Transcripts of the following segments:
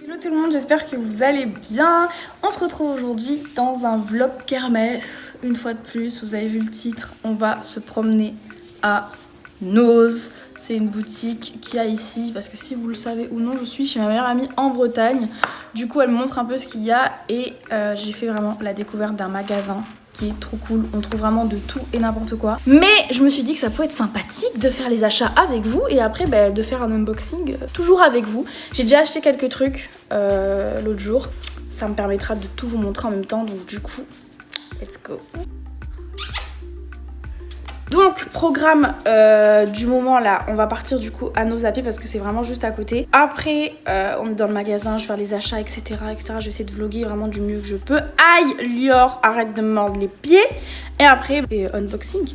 Hello tout le monde, j'espère que vous allez bien. On se retrouve aujourd'hui dans un vlog kermesse. Une fois de plus, vous avez vu le titre, on va se promener à Noz. C'est une boutique qu'il y a ici, parce que si vous le savez ou non, je suis chez ma meilleure amie en Bretagne. Du coup, elle me montre un peu ce qu'il y a et j'ai fait vraiment la découverte d'un magasin qui est trop cool. On trouve vraiment de tout et n'importe quoi. Mais je me suis dit que ça peut être sympathique de faire les achats avec vous et après de faire un unboxing toujours avec vous. J'ai déjà acheté quelques trucs l'autre jour. Ça me permettra de tout vous montrer en même temps. Donc du coup, let's go. Donc programme du moment là, on va partir du coup à Noz à pied parce que c'est vraiment juste à côté. Après on est dans le magasin, je vais faire les achats etc. Je vais essayer de vlogger vraiment du mieux que je peux. Aïe Lior, arrête de me mordre les pieds. Et après unboxing.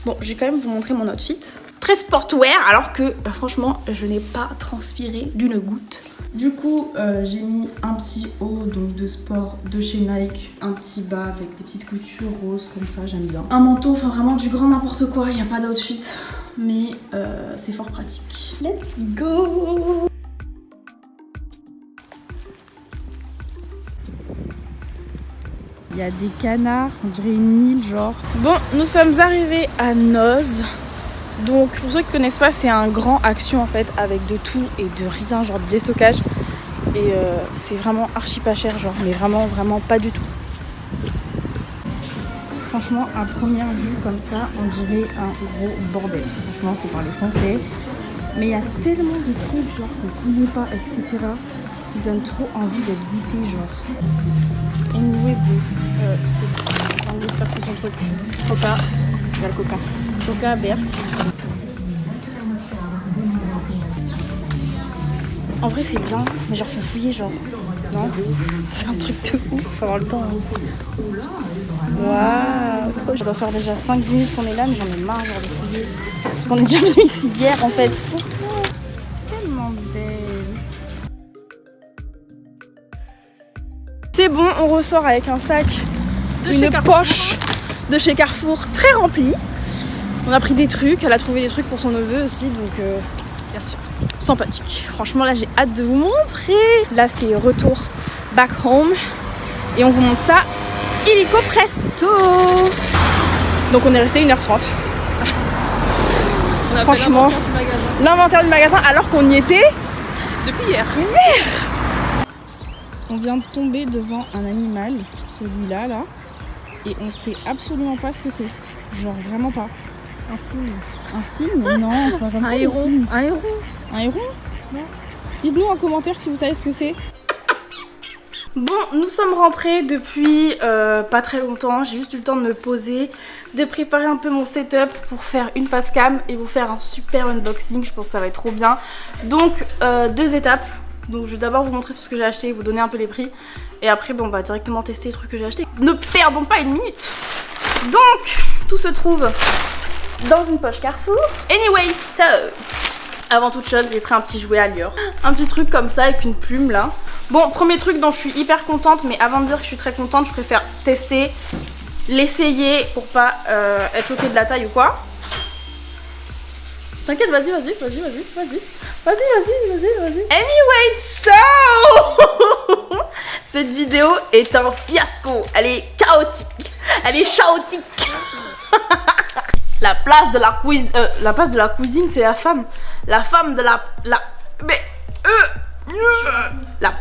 Bon, je vais quand même vous montrer mon outfit. Très sportwear alors que franchement je n'ai pas transpiré d'une goutte. Du coup, j'ai mis un petit haut donc de sport de chez Nike, un petit bas avec des petites coutures roses comme ça, j'aime bien. Un manteau, enfin vraiment du grand n'importe quoi, il n'y a pas d'outfit, mais c'est fort pratique. Let's go! Il y a des canards, on dirait une île genre. Bon, nous sommes arrivés à Noz. Donc pour ceux qui connaissent pas, c'est un grand Action en fait avec de tout et de rien, genre de déstockage. Et c'est vraiment archi pas cher, genre, mais vraiment pas du tout. Franchement, à première vue comme ça, on dirait un gros bordel. Franchement, faut parler français. Mais il y a tellement de trucs genre qu'on connaît pas, etc. qui donnent trop envie d'être goûté, genre. Anyway, c'est on espère que son truc. Coca, il y a le coca. Coca, Berk. En vrai c'est bien, mais genre faut fouiller genre. Non, c'est un truc de ouf, faut avoir le temps. Hein. Waouh, trop. Je dois faire déjà 5 minutes qu'on est là, mais j'en ai marre genre de fouiller. Parce qu'on est déjà venu ici hier en fait. Tellement belle. C'est bon, on ressort avec un sac, une poche de chez Carrefour très remplie. On a pris des trucs, elle a trouvé des trucs pour son neveu aussi, donc bien sûr, sympathique. Franchement là j'ai hâte de vous montrer. Là c'est retour back home et on vous montre ça illico presto. Donc on est resté 1h30. On a franchement, l'inventaire du magasin alors qu'on y était depuis hier. On vient de tomber devant un animal, celui-là là, et on sait absolument pas ce que c'est. Genre vraiment pas. Un cygne. Un cygne? Non, c'est pas comme ça. Un héron. Un héron. Un héron? Non. Dites-nous en commentaire si vous savez ce que c'est. Bon, nous sommes rentrés depuis pas très longtemps. J'ai juste eu le temps de me poser, de préparer un peu mon setup pour faire une face cam et vous faire un super unboxing. Je pense que ça va être trop bien. Donc, 2 étapes. Donc, je vais d'abord vous montrer tout ce que j'ai acheté, vous donner un peu les prix. Et après, bon, on va directement tester les trucs que j'ai achetés. Ne perdons pas une minute. Donc, tout se trouve dans une poche Carrefour. Anyway, so avant toute chose, j'ai pris un petit jouet à Lior. Un petit truc comme ça avec une plume là. Bon, premier truc dont je suis hyper contente, mais avant de dire que je suis très contente, je préfère tester, l'essayer pour pas être choquée de la taille ou quoi. T'inquiète, vas-y. Anyway, so cette vidéo est un fiasco. Elle est chaotique. Elle est chaotique. La place de la cuisine, c'est la femme. La femme de la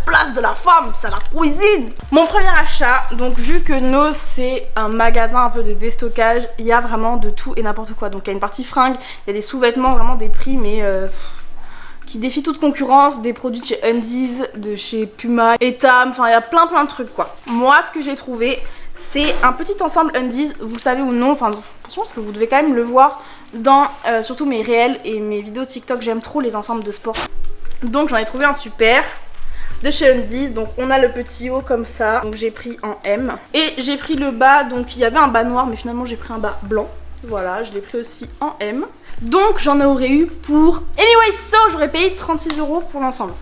place de la femme, c'est la cuisine. Mon premier achat, donc vu que Noz c'est un magasin un peu de déstockage, il y a vraiment de tout et n'importe quoi. Donc il y a une partie fringues, il y a des sous-vêtements, vraiment des prix mais qui défient toute concurrence, des produits de chez Undies, de chez Puma, Etam, enfin il y a plein de trucs quoi. Moi ce que j'ai trouvé, c'est un petit ensemble Undies, vous le savez ou non, enfin je pense que vous devez quand même le voir dans surtout mes réels et mes vidéos TikTok, j'aime trop les ensembles de sport. Donc j'en ai trouvé un super de chez Undies, donc on a le petit haut comme ça, donc j'ai pris en M. Et j'ai pris le bas, donc il y avait un bas noir mais finalement j'ai pris un bas blanc. Voilà, je l'ai pris aussi en M. Donc j'en aurais eu pour... Anyway, so j'aurais payé 36 € pour l'ensemble.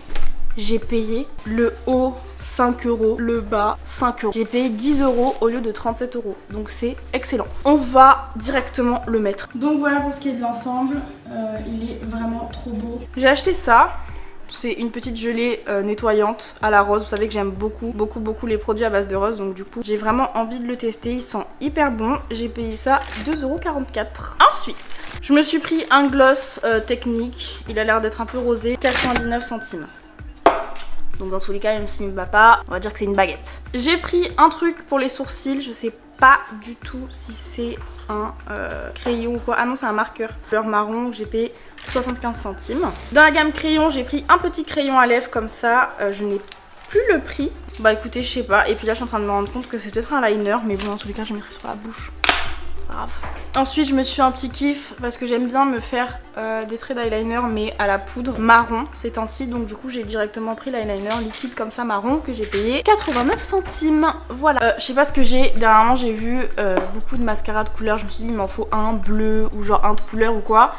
J'ai payé le haut 5 €, le bas 5 €. J'ai payé 10 € au lieu de 37 €. Donc c'est excellent. On va directement le mettre. Donc voilà pour ce qui est de l'ensemble. Il est vraiment trop beau. J'ai acheté ça. C'est une petite gelée nettoyante à la rose. Vous savez que j'aime beaucoup les produits à base de rose. Donc du coup, j'ai vraiment envie de le tester. Ils sont hyper bons. J'ai payé ça 2,44 €. Ensuite, je me suis pris un gloss technique. Il a l'air d'être un peu rosé. 99 centimes. Donc dans tous les cas, même s'il me va pas, on va dire que c'est une baguette. J'ai pris un truc pour les sourcils. Je sais pas du tout si c'est un crayon ou quoi. Ah non, c'est un marqueur couleur marron. J'ai payé 75 centimes. Dans la gamme crayon, j'ai pris un petit crayon à lèvres comme ça. Je n'ai plus le prix. Bah écoutez, je sais pas. Et puis là, je suis en train de me rendre compte que c'est peut-être un liner. Mais bon, dans tous les cas, je le mettrai sur la bouche. C'est pas grave. Ensuite, je me suis fait un petit kiff parce que j'aime bien me faire des traits d'eyeliner mais à la poudre marron ces temps-ci. Donc du coup, j'ai directement pris l'eyeliner liquide comme ça marron que j'ai payé 89 centimes. Voilà. Je sais pas ce que j'ai. Dernièrement, j'ai vu beaucoup de mascaras de couleurs. Je me suis dit, il m'en faut un bleu ou genre un de couleur ou quoi.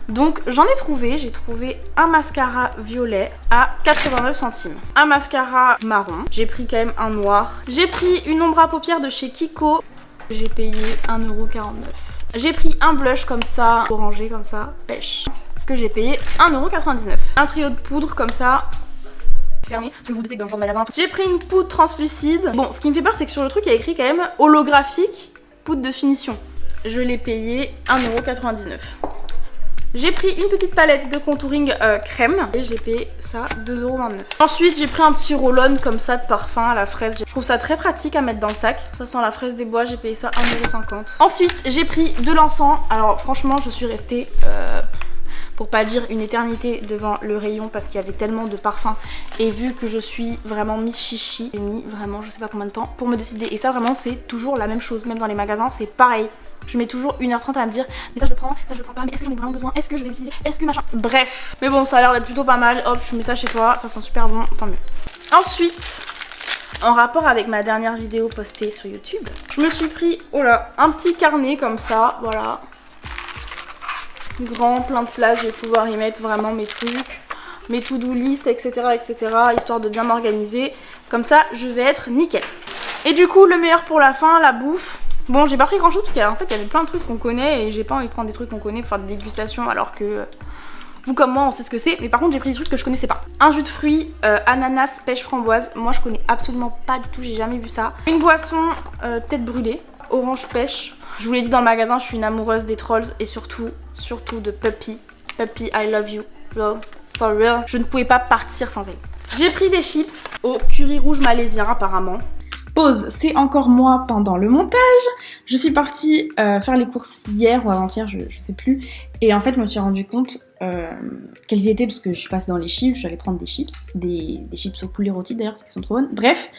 Donc j'en ai trouvé. J'ai trouvé un mascara violet à 89 centimes. Un mascara marron. J'ai pris quand même un noir. J'ai pris une ombre à paupières de chez Kiko. J'ai payé 1,49 €. J'ai pris un blush comme ça, orangé comme ça, pêche, que j'ai payé 1,99 €. Un trio de poudre comme ça, fermé, que vous doutez que dans le genre de magasin. J'ai pris une poudre translucide. Bon, ce qui me fait peur, c'est que sur le truc, il y a écrit quand même holographique, poudre de finition. Je l'ai payé 1,99 €. J'ai pris une petite palette de contouring crème et j'ai payé ça 2,29 €. Ensuite, j'ai pris un petit roll-on comme ça de parfum à la fraise. Je trouve ça très pratique à mettre dans le sac. Ça sent la fraise des bois, j'ai payé ça 1,50 €. Ensuite, j'ai pris de l'encens. Alors franchement, je suis restée... pour pas dire une éternité devant le rayon parce qu'il y avait tellement de parfums et vu que je suis vraiment Miss Chichi, j'ai mis vraiment je sais pas combien de temps pour me décider et ça vraiment c'est toujours la même chose, même dans les magasins c'est pareil, je mets toujours 1h30 à me dire mais ça je le prends pas, mais est-ce que j'en ai vraiment besoin, est-ce que je vais l'utiliser, est-ce que machin, bref, mais bon ça a l'air d'être plutôt pas mal, hop je mets ça chez toi, ça sent super bon, tant mieux. Ensuite, en rapport avec ma dernière vidéo postée sur YouTube, je me suis pris, oh là, un petit carnet comme ça, voilà. Grand, plein de place, je vais pouvoir y mettre vraiment mes trucs, mes to-do list, etc., histoire de bien m'organiser. Comme ça, je vais être nickel. Et du coup, le meilleur pour la fin, la bouffe. Bon, j'ai pas pris grand chose parce qu'en fait, il y avait plein de trucs qu'on connaît et j'ai pas envie de prendre des trucs qu'on connaît pour faire des dégustations alors que vous comme moi, on sait ce que c'est. Mais par contre, j'ai pris des trucs que je connaissais pas. Un jus de fruits, ananas, pêche, framboise. Moi, je connais absolument pas du tout, j'ai jamais vu ça. Une boisson, tête brûlée, orange pêche. Je vous l'ai dit dans le magasin, je suis une amoureuse des trolls et surtout de Puppy. Puppy, I love you. For real. Je ne pouvais pas partir sans elle. J'ai pris des chips au curry rouge malaisien apparemment. Pause, c'est encore moi pendant le montage. Je suis partie faire les courses hier ou avant-hier, je sais plus. Et en fait, je me suis rendu compte qu'elles y étaient parce que je suis passée dans les chips. Je suis allée prendre des chips. Des chips au poulet rôti d'ailleurs parce qu'elles sont trop bonnes. Bref.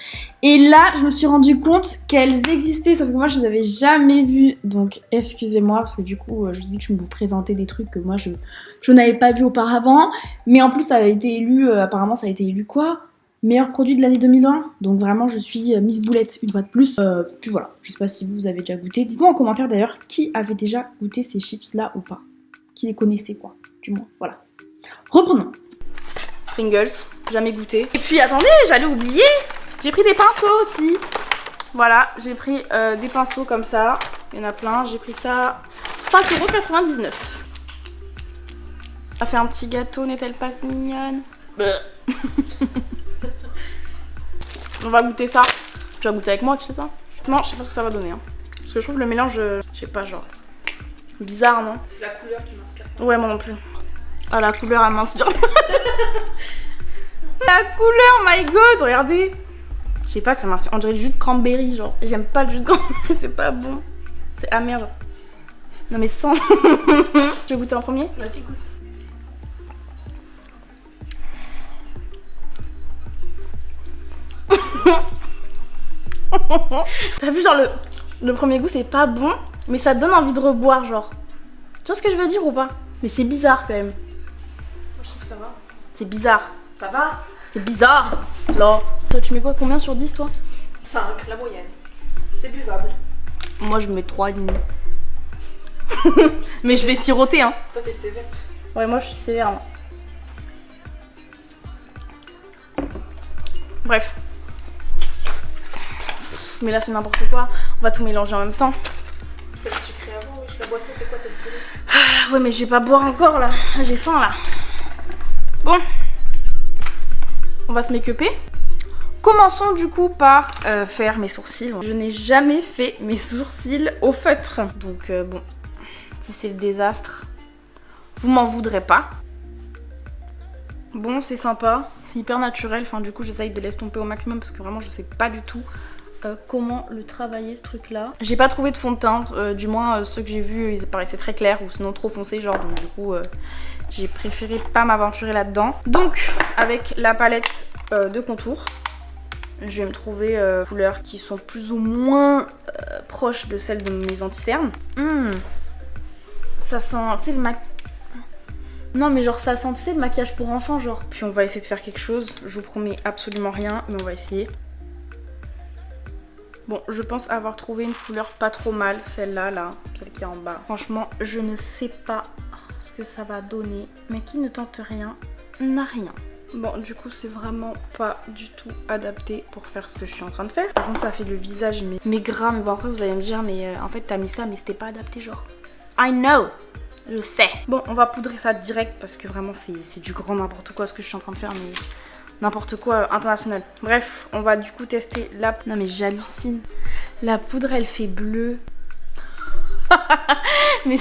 Et là, je me suis rendu compte qu'elles existaient. Sauf que moi, je les avais jamais vues. Donc, excusez-moi parce que du coup, je dis que je vais vous présenter des trucs que moi, je n'avais pas vus auparavant. Mais en plus, ça avait été élu, apparemment, ça a été élu quoi ? Meilleur produit de l'année 2020, donc vraiment je suis Miss Boulette une fois de plus. Puis voilà, je sais pas si vous avez déjà goûté. Dites-moi en commentaire d'ailleurs qui avait déjà goûté ces chips là ou pas. Qui les connaissait quoi, du moins, voilà. Reprenons. Pringles, jamais goûté. Et puis attendez, j'allais oublier, j'ai pris des pinceaux aussi. Voilà, j'ai pris des pinceaux comme ça, il y en a plein, j'ai pris ça 5,99 €. Ça fait un petit gâteau, n'est-elle pas mignonne? On va goûter ça. Tu vas goûter avec moi, tu sais ça? Non, je sais pas ce que ça va donner. Hein. Parce que je trouve le mélange, je sais pas, genre bizarre, non? C'est la couleur qui m'inspire. Ouais, moi non plus. Ah, la couleur, elle m'inspire. La couleur, my god, regardez. Je sais pas, ça m'inspire. On dirait du jus de cranberry, genre. J'aime pas le jus de cranberry, c'est pas bon. C'est amer, genre. Non, mais sans. Tu veux goûter en premier? Vas-y, goûte. T'as vu genre le premier goût c'est pas bon mais ça donne envie de reboire genre. Tu vois ce que je veux dire ou pas? Mais c'est bizarre quand même. Moi je trouve que ça va. C'est bizarre. Ça va? C'est bizarre. Là. Toi tu mets quoi? Combien sur 10 toi? 5, la moyenne. C'est buvable. Moi je mets 3,5. Mais je vais siroter hein. Toi t'es sévère. Ouais moi je suis sévère moi. Bref. Mais là c'est n'importe quoi, on va tout mélanger en même temps. Tu fais le sucré avant, oui. La boisson c'est quoi tête brûlée? Ouais mais je vais pas boire encore là, j'ai faim là. Bon, on va se make-upper. Commençons du coup par faire mes sourcils. Je n'ai jamais fait mes sourcils au feutre. Donc bon, si c'est le désastre, vous m'en voudrez pas. Bon, c'est sympa, c'est hyper naturel. Enfin, du coup, j'essaye de l'estomper au maximum parce que vraiment, je sais pas du tout comment le travailler ce truc-là. J'ai pas trouvé de fond de teint, du moins ceux que j'ai vus, ils paraissaient très clairs ou sinon trop foncés, genre. Donc du coup, j'ai préféré pas m'aventurer là-dedans. Donc, avec la palette de contour, je vais me trouver couleurs qui sont plus ou moins proches de celles de mes anti-cernes. Ça sent, tu sais, le maquillage. Non mais genre ça sent, tu sais, le maquillage pour enfants genre. Puis on va essayer de faire quelque chose, je vous promets absolument rien, mais on va essayer. Bon, je pense avoir trouvé une couleur pas trop mal, celle-là, là, celle qui est en bas. Franchement, je ne sais pas ce que ça va donner, mais qui ne tente rien n'a rien. Bon, du coup, c'est vraiment pas du tout adapté pour faire ce que je suis en train de faire. Par contre, ça fait le visage mais gras, mais bon après vous allez me dire, mais en fait t'as mis ça, mais c'était pas adapté genre. I know! Je sais. Bon, on va poudrer ça direct parce que vraiment c'est du grand n'importe quoi ce que je suis en train de faire, mais n'importe quoi international. Bref, on va du coup tester la... Non mais j'hallucine. La poudre elle fait bleu. Mais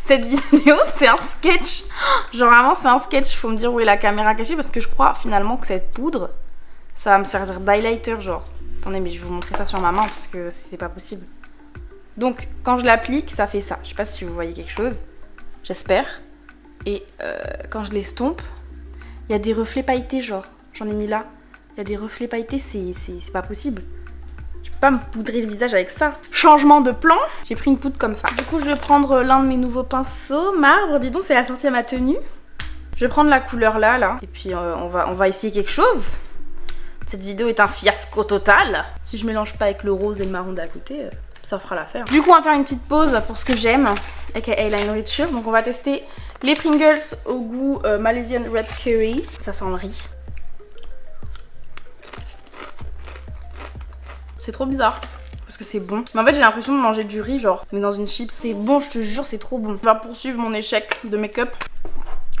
cette vidéo c'est un sketch. Genre vraiment c'est un sketch, faut me dire où est la caméra cachée parce que je crois finalement que cette poudre ça va me servir d'highlighter genre. Attendez mais je vais vous montrer ça sur ma main parce que c'est pas possible. Donc quand je l'applique ça fait ça. Je sais pas si vous voyez quelque chose. J'espère. Et quand je l'estompe, il y a des reflets pailletés genre. J'en ai mis là. Il y a des reflets pailletés, c'est pas possible. Je peux pas me poudrer le visage avec ça. Changement de plan, j'ai pris une poudre comme ça. Du coup, je vais prendre l'un de mes nouveaux pinceaux. Marbre, dis donc, c'est la sortie à ma tenue. Je vais prendre la couleur là. Et puis, on va essayer quelque chose. Cette vidéo est un fiasco total. Si je mélange pas avec le rose et le marron d'à côté... ça fera l'affaire. Du coup, on va faire une petite pause pour ce que j'aime, aka la nourriture. Donc, on va tester les Pringles au goût Malaysian Red Curry. Ça sent le riz. C'est trop bizarre parce que c'est bon. Mais en fait, j'ai l'impression de manger du riz, genre, mais dans une chips. C'est bon, je te jure, c'est trop bon. Je vais poursuivre mon échec de make-up.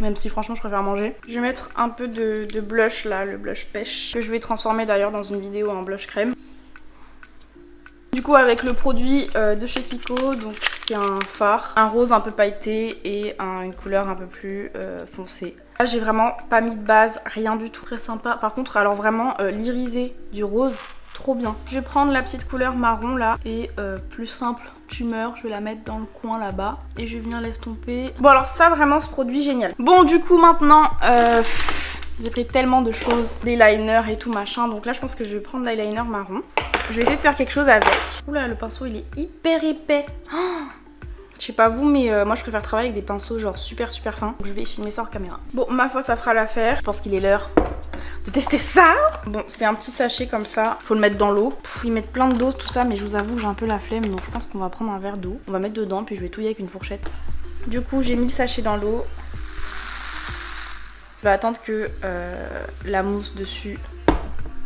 Même si franchement je préfère manger. Je vais mettre un peu de blush là, le blush pêche. Que je vais transformer d'ailleurs dans une vidéo en blush crème. Du coup avec le produit de chez Kiko, donc c'est un fard, un rose un peu pailleté et une couleur un peu plus foncée. Là j'ai vraiment pas mis de base, rien du tout, très sympa. Par contre alors vraiment l'irisé du rose, trop bien. Je vais prendre la petite couleur marron là et plus simple, tumeur, je vais la mettre dans le coin là-bas et je vais venir l'estomper. Bon alors ça vraiment ce produit génial. Bon du coup maintenant... j'ai pris tellement de choses, des liners et tout machin, donc là je pense que je vais prendre l'eyeliner marron. Je vais essayer de faire quelque chose avec. Oula, le pinceau il est hyper épais. Oh, je sais pas vous, mais moi je préfère travailler avec des pinceaux genre super fins. Donc je vais filmer ça hors caméra. Bon, ma foi ça fera l'affaire. Je pense qu'il est l'heure de tester ça. Bon, c'est un petit sachet comme ça. Faut le mettre dans l'eau. Ils mettent plein de doses tout ça, mais je vous avoue que j'ai un peu la flemme, donc je pense qu'on va prendre un verre d'eau. On va mettre dedans, puis je vais touiller avec une fourchette. Du coup, j'ai mis le sachet dans l'eau. Je vais attendre que la mousse dessus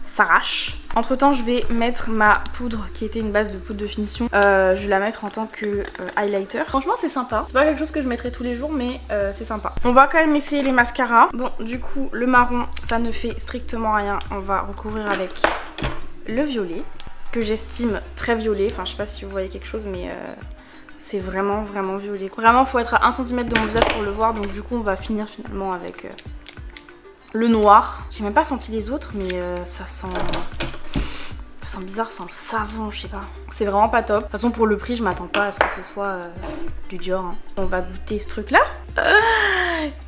s'arrache. Entre temps je vais mettre ma poudre qui était une base de poudre de finition. Je vais la mettre en tant que highlighter. Franchement c'est sympa. C'est pas quelque chose que je mettrai tous les jours mais c'est sympa. On va quand même essayer les mascaras. Bon du coup le marron ça ne fait strictement rien. On va recouvrir avec le violet que j'estime très violet. Enfin je sais pas si vous voyez quelque chose mais... c'est vraiment violet. Vraiment faut être à 1 cm de mon visage pour le voir. Donc du coup on va finir finalement avec le noir. J'ai même pas senti les autres mais ça sent bizarre, ça sent le savon, je sais pas. C'est vraiment pas top. De toute façon pour le prix je m'attends pas à ce que ce soit du Dior. Hein. On va goûter ce truc là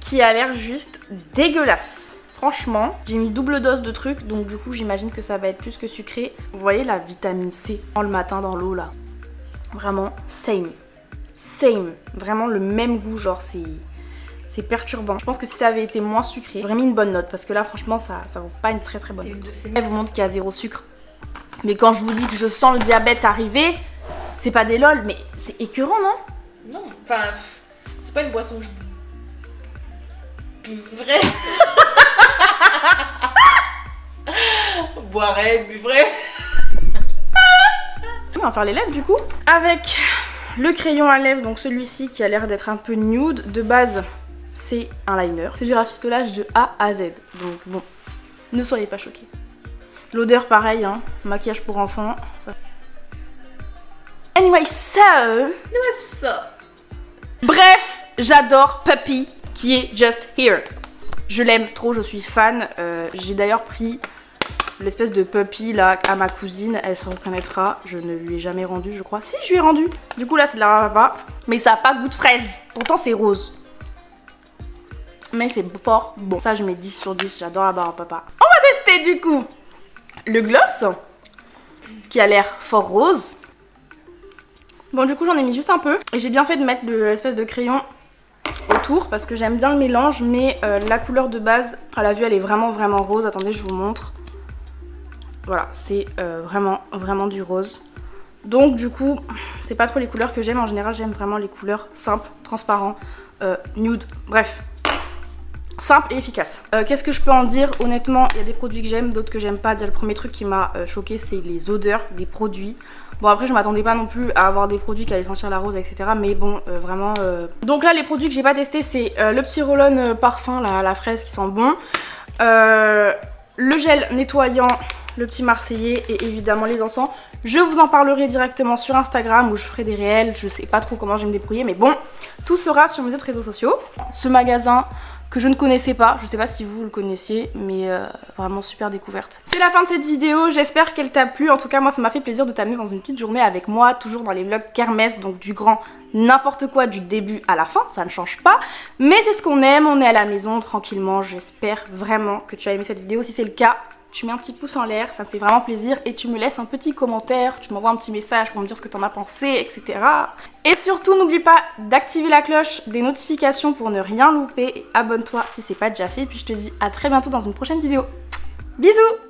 qui a l'air juste dégueulasse. Franchement, j'ai mis double dose de trucs donc du coup j'imagine que ça va être plus que sucré. Vous voyez la vitamine C le matin dans l'eau là. Vraiment, same. Vraiment le même goût, genre c'est perturbant. Je pense que si ça avait été moins sucré, j'aurais mis une bonne note parce que là franchement ça vaut pas une très bonne note. Elle vous montre qu'il y a 0 sucre. Mais quand je vous dis que je sens le diabète arriver, c'est pas des lol, mais c'est écœurant, non? Non, enfin, c'est pas une boisson que je buvrais. Boirais, buvrais. On va faire les lèvres du coup. Avec le crayon à lèvres, donc celui-ci qui a l'air d'être un peu nude. De base, c'est un liner. C'est du rafistolage de A à Z. Donc bon, Ne soyez pas choqués. L'odeur pareil, hein, maquillage pour enfants. Ça... Anyway, Ça. bref, j'adore Puppy qui est just here. Je l'aime trop, je suis fan. J'ai d'ailleurs pris l'espèce de Puppy là à ma cousine, elle s'en reconnaîtra. Je ne lui ai jamais rendu, je crois. Si, je lui ai rendu. Du coup là, c'est de la papa, mais ça n'a pas goût de fraise. Pourtant, c'est rose. Mais c'est fort bon. Ça, je mets 10 sur 10. J'adore la barre à papa. On va tester du coup le gloss qui a l'air fort rose. Bon, du coup, j'en ai mis juste un peu. Et j'ai bien fait de mettre l'espèce de crayon autour parce que j'aime bien le mélange. Mais la couleur de base, à la vue, elle est vraiment rose. Attendez, je vous montre. Voilà, c'est vraiment du rose. Donc, du coup, c'est pas trop les couleurs que j'aime. En général, j'aime vraiment les couleurs simples, transparents, nude. Bref. Simple et efficace. Qu'est-ce que je peux en dire? Honnêtement, il y a des produits que j'aime, d'autres que j'aime pas. Déjà, le premier truc qui m'a choqué, c'est les odeurs des produits. Bon, après, je m'attendais pas non plus à avoir des produits qui allaient sentir la rose, etc. Mais bon, vraiment... Donc là, les produits que j'ai pas testés, c'est le petit roll-on parfum, la fraise qui sent bon. Le gel nettoyant, le petit marseillais et évidemment les encens. Je vous en parlerai directement sur Instagram où je ferai des réels. Je sais pas trop comment je vais me débrouiller, mais bon, tout sera sur mes autres réseaux sociaux. Ce magasin... que je ne connaissais pas, je sais pas si vous le connaissiez, mais vraiment super découverte. C'est la fin de cette vidéo, j'espère qu'elle t'a plu. En tout cas, moi, ça m'a fait plaisir de t'amener dans une petite journée avec moi, toujours dans les vlogs kermesse, donc du grand n'importe quoi du début à la fin, ça ne change pas. Mais c'est ce qu'on aime, on est à la maison tranquillement. J'espère vraiment que tu as aimé cette vidéo. Si c'est le cas, tu mets un petit pouce en l'air, ça me fait vraiment plaisir, et tu me laisses un petit commentaire, tu m'envoies un petit message pour me dire ce que t'en as pensé, etc. Et surtout, n'oublie pas d'activer la cloche des notifications pour ne rien louper, et abonne-toi si c'est pas déjà fait, et puis je te dis à très bientôt dans une prochaine vidéo. Bisous!